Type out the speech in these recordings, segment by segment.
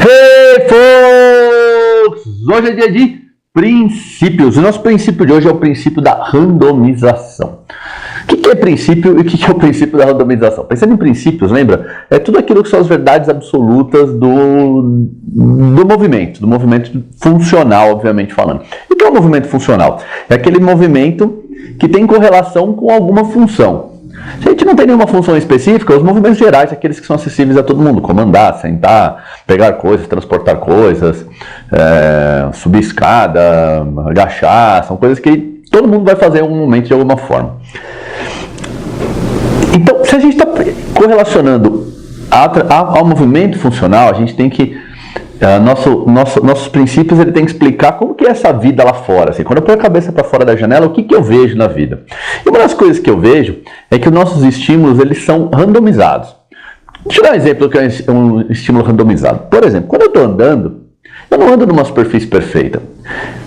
Hey, folks! Hoje é dia de princípios. O nosso princípio de hoje é o princípio da randomização. O que é princípio e o que é o princípio da randomização? Pensando em princípios, lembra? É tudo aquilo que são as verdades absolutas do movimento funcional, obviamente falando. E o que é o movimento funcional? É aquele movimento que tem correlação com alguma função. Se a gente não tem nenhuma função específica, os movimentos gerais, aqueles que são acessíveis a todo mundo, como andar, sentar, pegar coisas, transportar coisas, subir escada, agachar, são coisas que todo mundo vai fazer em algum momento de alguma forma. Então, se a gente está correlacionando ao movimento funcional, a gente tem que nossos princípios, ele tem que explicar como que é essa vida lá fora. Assim, quando eu ponho a cabeça para fora da janela, o que eu vejo na vida? E uma das coisas que eu vejo é que os nossos estímulos, eles são randomizados. Deixa eu dar um exemplo do que é um estímulo randomizado. Por exemplo, quando eu estou andando, eu não ando numa superfície perfeita.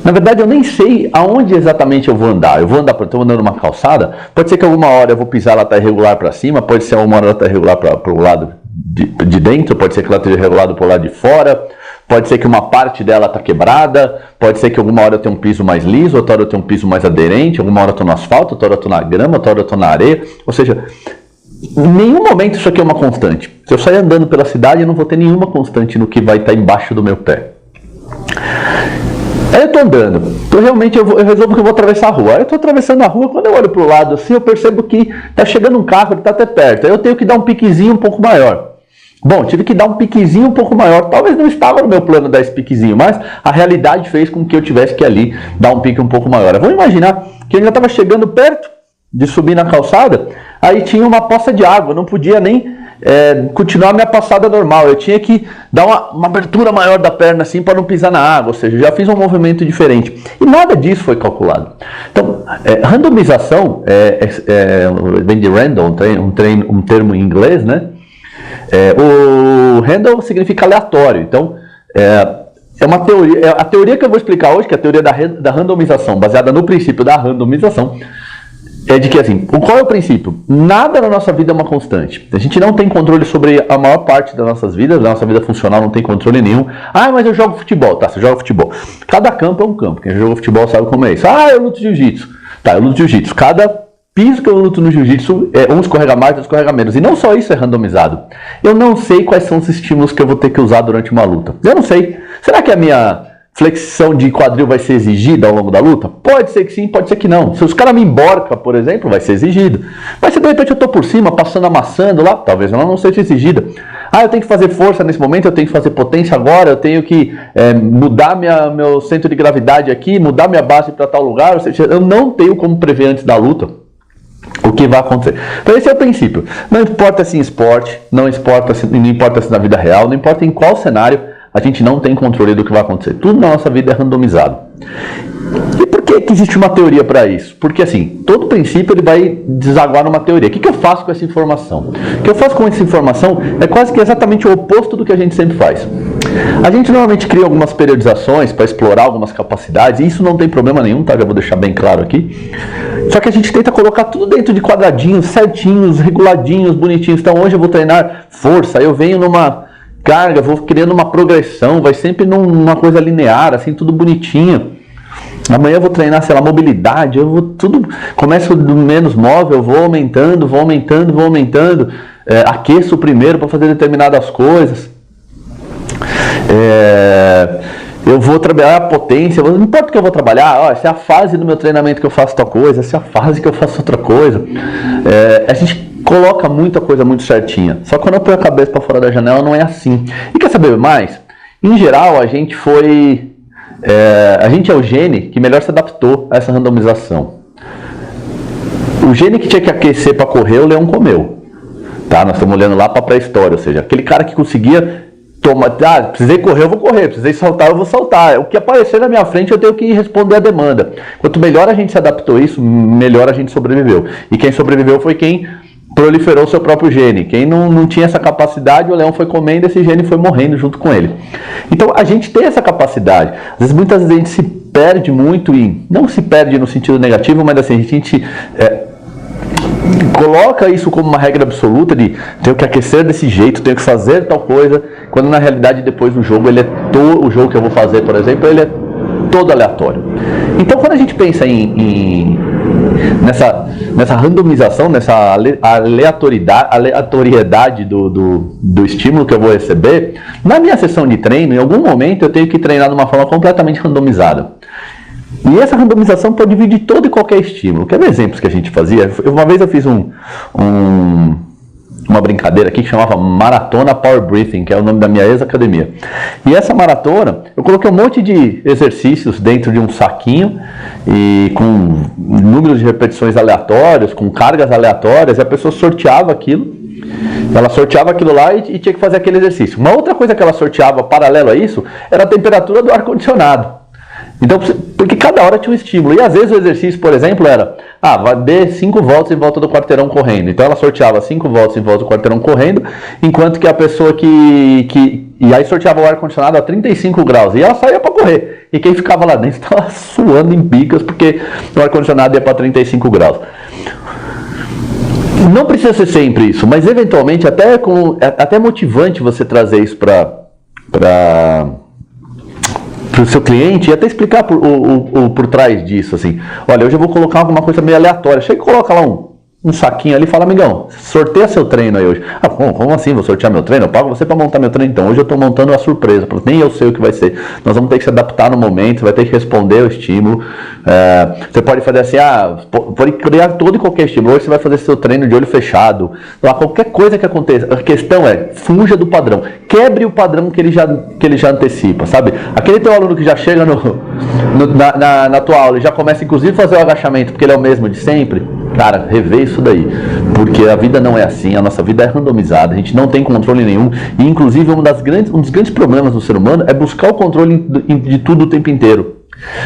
Na verdade, eu nem sei aonde exatamente eu vou andar. Estou andando numa calçada, pode ser que alguma hora eu vou pisar, ela está irregular para cima, pode ser alguma hora ela está irregular para o lado de dentro, pode ser que ela esteja irregular para o lado de fora, pode ser que uma parte dela está quebrada, pode ser que alguma hora eu tenha um piso mais liso, outra hora eu tenho um piso mais aderente, alguma hora eu estou no asfalto, outra hora eu estou na grama, outra hora eu estou na areia. Ou seja, em nenhum momento isso aqui é uma constante. Se eu sair andando pela cidade, eu não vou ter nenhuma constante no que vai estar embaixo do meu pé. Aí eu estou andando, então realmente eu resolvo que eu vou atravessar a rua. Aí eu estou atravessando a rua, quando eu olho para o lado assim, eu percebo que está chegando um carro, ele está até perto. Aí eu tenho que dar um piquezinho um pouco maior. Bom, tive que dar um piquezinho um pouco maior. Talvez não estava no meu plano dar esse piquezinho, mas a realidade fez com que eu tivesse que ali dar um pique um pouco maior. Vamos imaginar que eu já estava chegando perto de subir na calçada, aí tinha uma poça de água, eu não podia nem continuar a minha passada normal. Eu tinha que dar uma abertura maior da perna assim para não pisar na água, ou seja, já fiz um movimento diferente. E nada disso foi calculado. Então, randomização, vem de random, um termo em inglês, né? O random significa aleatório. Então, é uma teoria. A teoria que eu vou explicar hoje, que é a teoria da randomização, baseada no princípio da randomização, é de que, assim, qual é o princípio? Nada na nossa vida é uma constante. A gente não tem controle sobre a maior parte das nossas vidas, da nossa vida funcional não tem controle nenhum. Ah, mas eu jogo futebol. Tá, você joga futebol. Cada campo é um campo. Quem joga futebol sabe como é isso. Ah, eu luto jiu-jitsu. Tá, eu luto jiu-jitsu. Cada piso que eu luto no jiu-jitsu, um escorrega mais, outro escorrega menos. E não só isso é randomizado. Eu não sei quais são os estímulos que eu vou ter que usar durante uma luta. Eu não sei. Será que a minha flexão de quadril vai ser exigida ao longo da luta? Pode ser que sim, pode ser que não. Se os caras me emborcam, por exemplo, vai ser exigido. Mas se de repente eu estou por cima, passando, amassando lá, talvez ela não seja exigida. Ah, eu tenho que fazer força nesse momento, eu tenho que fazer potência agora, eu tenho que mudar meu centro de gravidade aqui, mudar minha base para tal lugar. Ou seja, eu não tenho como prever antes da luta o que vai acontecer. Então esse é o princípio. Não importa se em esporte, não importa se na vida real, não importa em qual cenário, a gente não tem controle do que vai acontecer. Tudo na nossa vida é randomizado. E por que existe uma teoria para isso? Porque assim, todo princípio ele vai desaguar numa teoria. O que eu faço com essa informação? O que eu faço com essa informação é quase que exatamente o oposto do que a gente sempre faz. A gente normalmente cria algumas periodizações para explorar algumas capacidades, e isso não tem problema nenhum, tá? Já vou deixar bem claro aqui. Só que a gente tenta colocar tudo dentro de quadradinhos, certinhos, reguladinhos, bonitinhos. Então hoje eu vou treinar força, eu venho numa carga, vou criando uma progressão, vai sempre numa coisa linear, assim, tudo bonitinho. Amanhã eu vou treinar, sei lá, mobilidade, eu vou tudo, começo do menos móvel, vou aumentando, aqueço primeiro para fazer determinadas coisas. Eu vou trabalhar a potência, não importa o que eu vou trabalhar, essa é a fase do meu treinamento que eu faço tal coisa, essa é a fase que eu faço outra coisa. A gente coloca muita coisa muito certinha. Só que quando eu ponho a cabeça para fora da janela não é assim. E quer saber mais? Em geral, a gente é o gene que melhor se adaptou a essa randomização. O gene que tinha que aquecer para correr, o leão comeu. Tá? Nós estamos olhando lá para a pré-história, ou seja, aquele cara que conseguia precisei correr, eu vou correr, precisei saltar, eu vou saltar. O que aparecer na minha frente, eu tenho que responder a demanda. Quanto melhor a gente se adaptou a isso, melhor a gente sobreviveu. E quem sobreviveu foi quem proliferou seu próprio gene. Quem não tinha essa capacidade, o leão foi comendo, esse gene foi morrendo junto com ele. Então a gente tem essa capacidade. Muitas vezes a gente se perde muito, e não se perde no sentido negativo, mas assim, a gente coloca isso como uma regra absoluta de tenho que aquecer desse jeito, tenho que fazer tal coisa, quando na realidade depois do jogo o jogo que eu vou fazer, por exemplo, ele é todo aleatório. Então quando a gente pensa nessa randomização, nessa aleatoriedade do estímulo que eu vou receber, na minha sessão de treino, em algum momento eu tenho que treinar de uma forma completamente randomizada. E essa randomização pode vir de todo e qualquer estímulo. Quer ver exemplos que a gente fazia? Uma vez eu fiz uma brincadeira aqui que chamava Maratona Power Breathing, que é o nome da minha ex-academia. E essa maratona, eu coloquei um monte de exercícios dentro de um saquinho, e com números de repetições aleatórios, com cargas aleatórias, e a pessoa sorteava aquilo. Ela sorteava aquilo lá e tinha que fazer aquele exercício. Uma outra coisa que ela sorteava paralelo a isso era a temperatura do ar-condicionado. Então, porque cada hora tinha um estímulo. E às vezes o exercício, por exemplo, era vai dar 5 voltas em volta do quarteirão correndo. Então ela sorteava 5 voltas em volta do quarteirão correndo, enquanto que a pessoa e aí sorteava o ar-condicionado a 35 graus. E ela saía para correr. E quem ficava lá dentro estava suando em bicas, porque o ar-condicionado ia para 35 graus. Não precisa ser sempre isso, mas eventualmente até motivante você trazer isso para o seu cliente e até explicar por trás disso, assim, olha, hoje eu vou colocar alguma coisa meio aleatória, chega e coloca lá um saquinho ali e fala, amigão, sorteia seu treino aí hoje. Bom, como assim, vou sortear meu treino? Eu pago você para montar meu treino, então hoje eu estou montando uma surpresa, nem eu sei o que vai ser, nós vamos ter que se adaptar no momento, vai ter que responder o estímulo, você pode fazer assim, pode criar todo e qualquer estímulo, hoje você vai fazer seu treino de olho fechado, qualquer coisa que aconteça, a questão é, fuja do padrão, quebre o padrão que ele já antecipa, sabe? Aquele teu aluno que já chega na tua aula e já começa inclusive a fazer o agachamento, porque ele é o mesmo de sempre, cara, rever isso daí, porque a vida não é assim, a nossa vida é randomizada, a gente não tem controle nenhum, e inclusive um dos grandes problemas do ser humano é buscar o controle de tudo o tempo inteiro.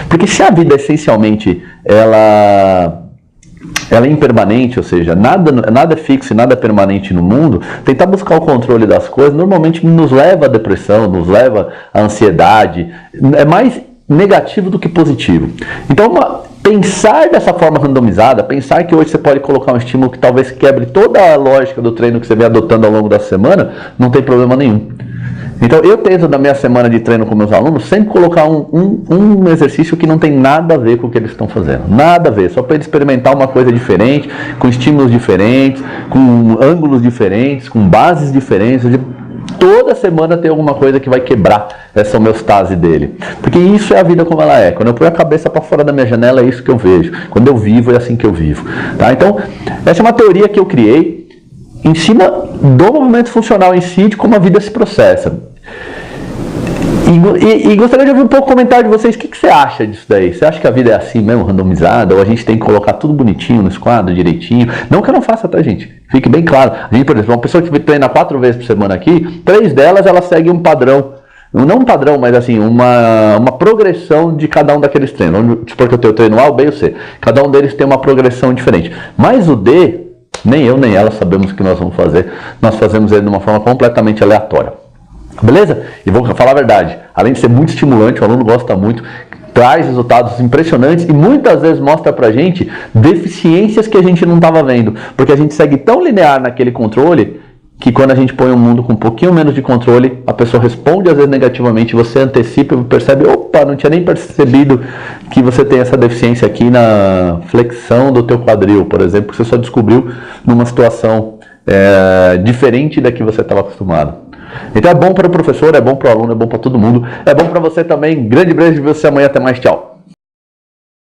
Porque se a vida essencialmente ela é impermanente, ou seja, nada é fixo e nada é permanente no mundo, tentar buscar o controle das coisas normalmente nos leva à depressão, nos leva à ansiedade, é mais negativo do que positivo. Então, pensar dessa forma randomizada, pensar que hoje você pode colocar um estímulo que talvez quebre toda a lógica do treino que você vem adotando ao longo da semana, não tem problema nenhum. Então eu tento na minha semana de treino com meus alunos sempre colocar um exercício que não tem nada a ver com o que eles estão fazendo, nada a ver, só para eles experimentar uma coisa diferente, com estímulos diferentes, com ângulos diferentes, com bases diferentes. Toda semana tem alguma coisa que vai quebrar essa homeostase dele, porque isso é a vida como ela é. Quando eu ponho a cabeça para fora da minha janela, é isso que eu vejo. Quando eu vivo, é assim que eu vivo, tá? Então essa é uma teoria que eu criei em cima do movimento funcional em si, de como a vida se processa. E gostaria de ouvir um pouco o comentário de vocês. O que você acha disso daí? Você acha que a vida é assim mesmo, randomizada? Ou a gente tem que colocar tudo bonitinho nos quadros, direitinho? Não que eu não faça, tá, gente? Fique bem claro. A gente, por exemplo, uma pessoa que treina 4 vezes por semana aqui, 3 delas ela segue um padrão. Não um padrão, mas assim, uma progressão de cada um daqueles treinos. Vamos supor que eu tenho o treino A, o B e o C. Cada um deles tem uma progressão diferente. Mas o D, nem eu nem ela sabemos o que nós vamos fazer. Nós fazemos ele de uma forma completamente aleatória. Beleza? E vou falar a verdade, além de ser muito estimulante, o aluno gosta muito, traz resultados impressionantes e muitas vezes mostra pra gente deficiências que a gente não estava vendo, porque a gente segue tão linear naquele controle que quando a gente põe um mundo com um pouquinho menos de controle, a pessoa responde às vezes negativamente, você antecipa e percebe, opa, não tinha nem percebido que você tem essa deficiência aqui na flexão do teu quadril, por exemplo, que você só descobriu numa situação diferente da que você estava acostumado. Então é bom para o professor, é bom para o aluno, é bom para todo mundo, é bom para você também. Grande beijo de você amanhã, até mais, tchau.